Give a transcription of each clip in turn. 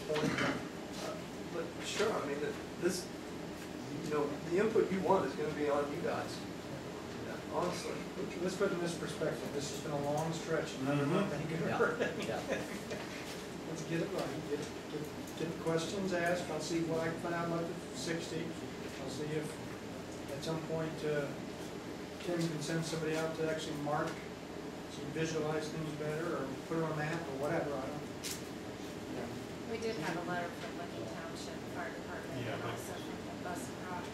point. But sure, I mean, this, you know, the input you want is going to be on you guys. Yeah, honestly. Let's put it in this perspective. This has been a long stretch. Another month ain't gonna hurt. Let's get it right. Get questions asked. I'll see what I can find out about the 60. I'll see if at some point Tim can send somebody out to actually mark, so you visualize things better, or put it on a map, or whatever. I don't. Yeah. We did have a letter from Licking Township Fire Department and also from the bus garage.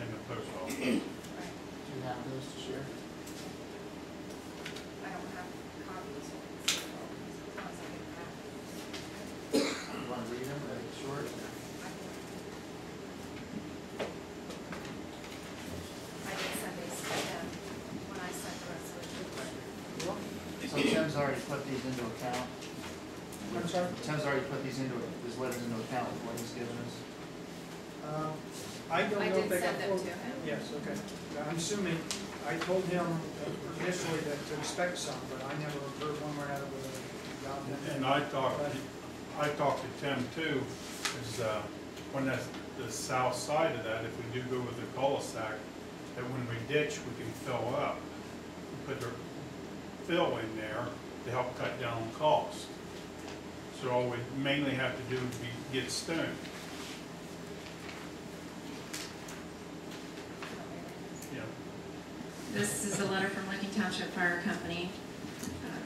And the post office. Right. Do you have those to share? I don't have copies. As long as I get that. You want to read them? Are they short? I did send these to them when I sent the resolution. So Tim's already put these into account. I'm sorry? Tim's already put these his letters into account with what he's given us. I don't know if did they got send them to him. Yes, okay. I'm assuming, I told him initially that to expect some, but I never heard one word out of it. And I talked to Tim too, is when that's the south side of that, if we do go with the cul-de-sac, that when we ditch, we can fill up. Put the fill in there to help cut down on cost. So all we mainly have to do is get stone. Yeah. This is a letter from Licking Township Fire Company.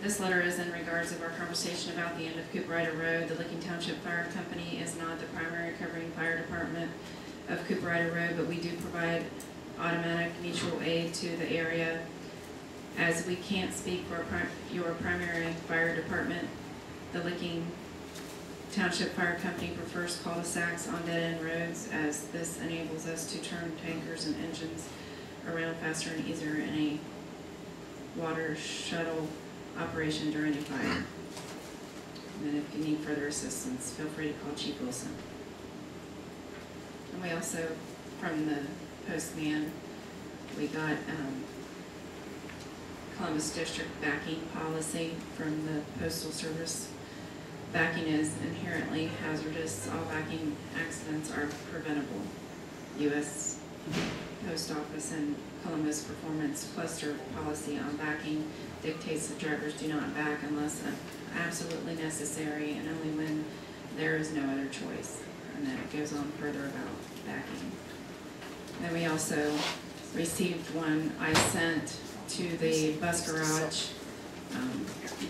This letter is in regards of our conversation about the end of Cooperida Road. The Licking Township Fire Company is not the primary covering fire department of Cooperida Road, but we do provide automatic mutual aid to the area. As we can't speak for your primary fire department, the Licking Township Fire Company prefers cul-de-sacs on dead-end roads, as this enables us to turn tankers and engines around faster and easier in a water shuttle operation during a fire. And then if you need further assistance, feel free to call Chief Wilson. And we also, from the postman, we got Columbus District backing policy from the Postal Service. Backing is inherently hazardous. All backing accidents are preventable. U.S. Post Office and Columbus Performance Cluster policy on backing dictates that drivers do not back unless absolutely necessary and only when there is no other choice. And then it goes on further about backing. Then we also received one I sent to the bus garage.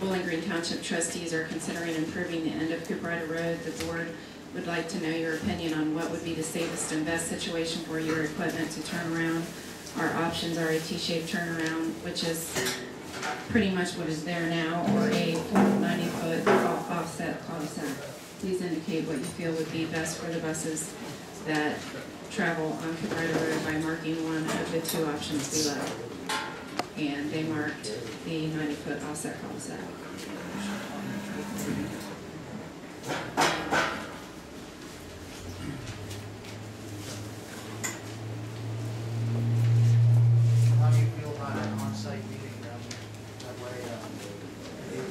Bowling Green Township trustees are considering improving the end of Cooperida Road. The board would like to know your opinion on what would be the safest and best situation for your equipment to turn around. Our options are a T-shaped turnaround, which is pretty much what is there now, or a 90-foot offset cul-de-sac. Please indicate what you feel would be best for the buses that travel on Cooperida Road by marking one of the two options below. And they marked the 90-foot offset cul-de-sac. How do you feel about an on-site meeting? That way,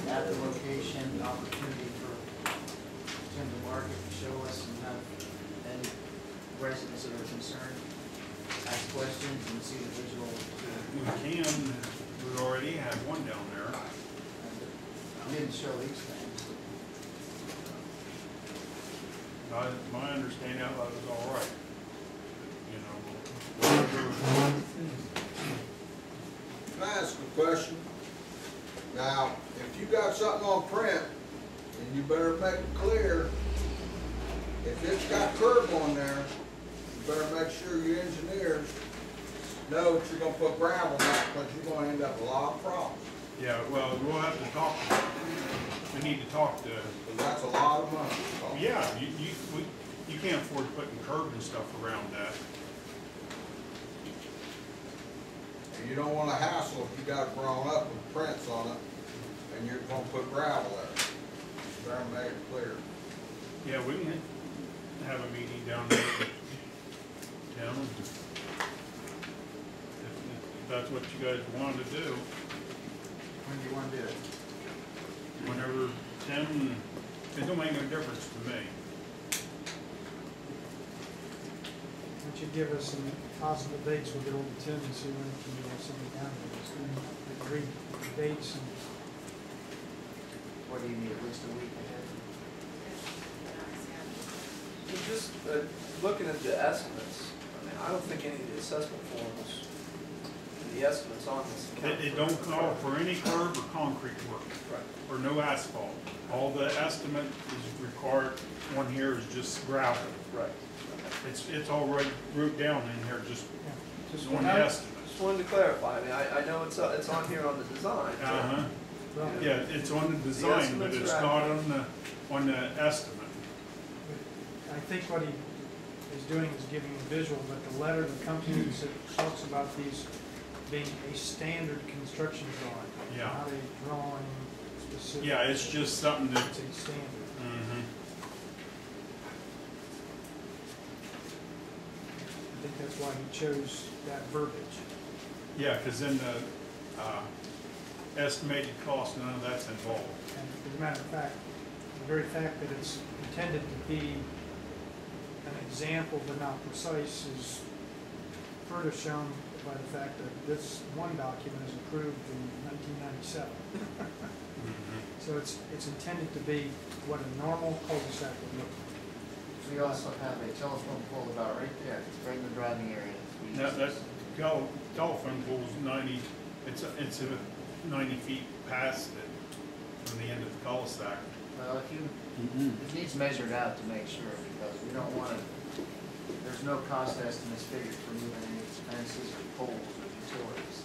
at the location, the opportunity for Tim to market, to show us, and have any residents that are concerned ask questions and see the visual. We can. We already have one down there. We didn't show these things. My understanding, I thought it was all right. You know, whatever. Can I ask a question? Now, if you got something on print, then you better make it clear. If it's got curb on there, you better make sure your engineers know that you're gonna put gravel on it, because you're gonna end up with a lot of problems. Yeah, well, we'll have to talk. We need to talk to. Because that's a lot of money. Yeah, you can't afford putting curb and stuff around that. And you don't want to hassle if you got it drawn up with prints on it, and you're gonna put gravel there. You better make it clear. Yeah, we can have a meeting down there with Tim. If that's what you guys want to do. When do you want to do it? Whenever Tim It don't make no difference to me. Why don't you give us some possible dates, we'll get over to Tim and see when we can get something down there. Just read the dates and What do you need, at least a week ahead? Just looking at the estimates, I mean, I don't think any of the assessment forms, and the estimates on this. It don't call for any curb or concrete work, Right. or no asphalt. All the estimate is required on here is just gravel. Right. It's all right, wrote down in here, just just on the I estimates. Just wanted to clarify, I mean, I know it's on here on the design. but- Uh-huh. well, Yeah, it's on the design, but estimates it's are not accurate. on the estimate. I think what he is doing is giving a visual, but the letter that comes in talks about these being a standard construction drawing. Yeah. Not a drawing specific. Yeah, it's just something that, It's a standard. mhm. I think that's why he chose that verbiage. Yeah, because then the estimated cost, none of that's involved. And as a matter of fact, the very fact that it's intended to be an example but not precise is further shown by the fact that this one document is approved in 1997. Mhm. So it's intended to be what a normal cul-de-sac would look like. We also have a telephone pole about right there, right in the driving area. That telephone pole's 90, it's a 90 feet past it from the end of the cul-de-sac. Well, if you, it needs measured out to make sure, because we don't want to, there's no cost estimates figured for moving any fences or poles or utilities.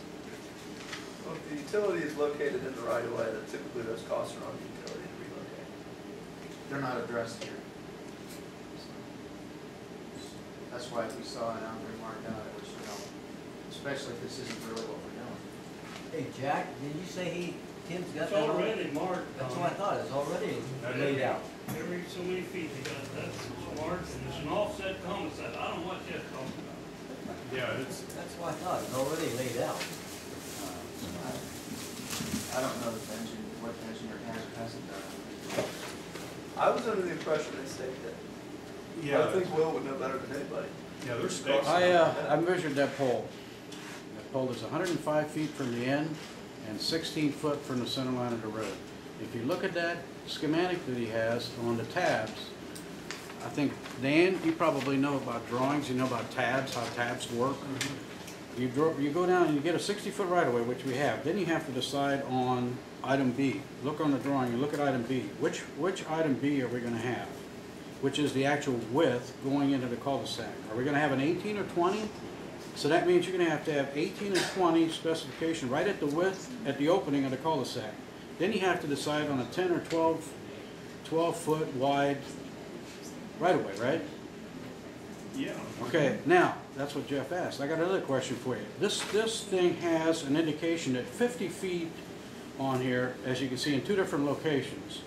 Well, if the utility is located in the right of way, then typically those costs are on the utility to relocate. They're not addressed here. That's why if we saw it out there marked out, it would should help, especially if this isn't really what we're doing. Hey, Jack, did you say Tim's got It's that already? already marked. That's what I thought, it's already laid out. Every so many feet, they got that marked, and it's an offset cul-de-sac. I don't know what you're talking about. Yeah, it's, That's what I thought, it's already laid out. I don't know what the engineer hasn't done. I was under the impression they staked it. yeah, I think Will would know better than anybody. yeah, there's stakes. I measured that pole. That pole is 105 feet from the end and 16 foot from the center line of the road. If you look at that schematic that he has on the tabs, I think, Dan, you probably know about drawings, you know about tabs, how tabs work. You go down and you get a 60-foot right-of-way, which we have. Then you have to decide on item B. Look on the drawing and look at item B. Which item B are we going to have? Which is the actual width going into the cul-de-sac. Are we going to have an 18 or 20? So that means you're going to have 18 and 20 specification right at the width at the opening of the cul-de-sac. Then you have to decide on a 10 or 12-foot wide right-of-way, right? Yeah. Okay, now, that's what Jeff asked. I got another question for you. This thing has an indication that 50 feet on here, as you can see in two different locations,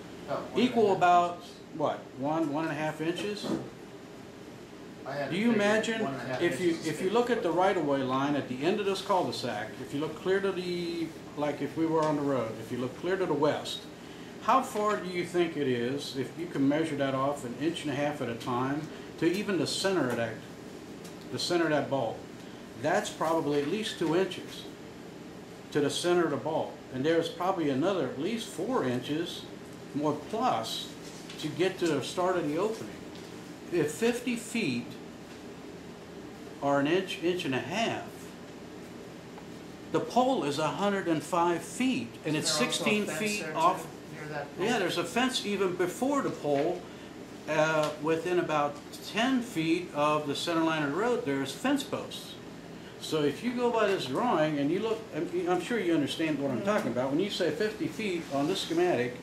equal about, what, 1.5 inches? Do you imagine, if you look at the right-of-way line at the end of this cul-de-sac, if you look clear to the, like if we were on the road, if you look clear to the west, how far do you think it is, if you can measure that off 1.5 inches at a time, to even the center of that bulb? That's probably at least 2 inches to the center of the bulb. And there's probably another at least 4 inches more plus to get to the start of the opening. If 50 feet or 1.5 inches, the pole is 105 feet and it's 16 feet off. Yeah, there's a fence even before the pole. Within about 10 feet of the center line of the road, there's fence posts. So if you go by this drawing and you look, I'm sure you understand what I'm talking about. When you say 50 feet on this schematic,